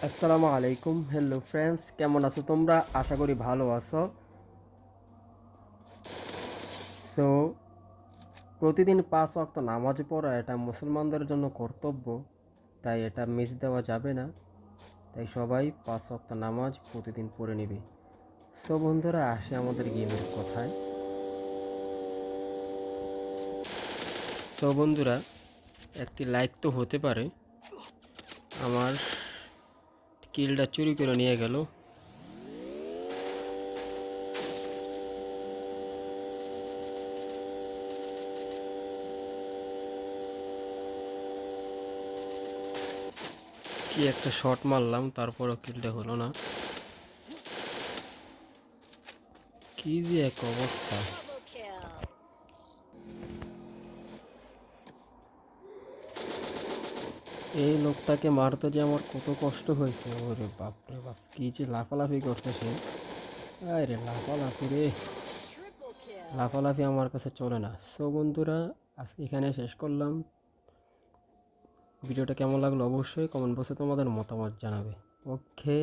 আসসালামু আলাইকুম, hello friends, কেমন আছো তোমরা? আশা করি ভালো আছো। সো প্রতিদিন 5 ওয়াক্ত নামাজ পড়া এটা মুসলমানদের জন্য কর্তব্য, তাই এটা মিস দেওয়া যাবে না। তাই সবাই 5 ওয়াক্ত নামাজ প্রতিদিন পড়ে নিবে। সো বন্ধুরা, আসে আমাদের গেমের কথায়। সো বন্ধুরা, একটি লাইক তো হতে পারে। আমার কিলটা চুরি করে নিয়ে গেল। কি একটা শট মারলাম, তারপরও কিলটা হলো না। কি যে এক অবস্থা! Double kill. এই লোকটাকে মারতে যে আমার কত কষ্ট হয়েছে! ওরে বাপ রে বাপ, কি যে লাফালাফি করছে সে! আরে লাফালাফি রে! Triple kill. লাফালাফি আমার কাছে চলে না। সো বন্ধুরা, আজকে এখানে শেষ করলাম। ভিডিওটা কেমন লাগলো অবশ্যই কমেন্ট বক্সে তোমাদের মতামত জানাবে। ওকে।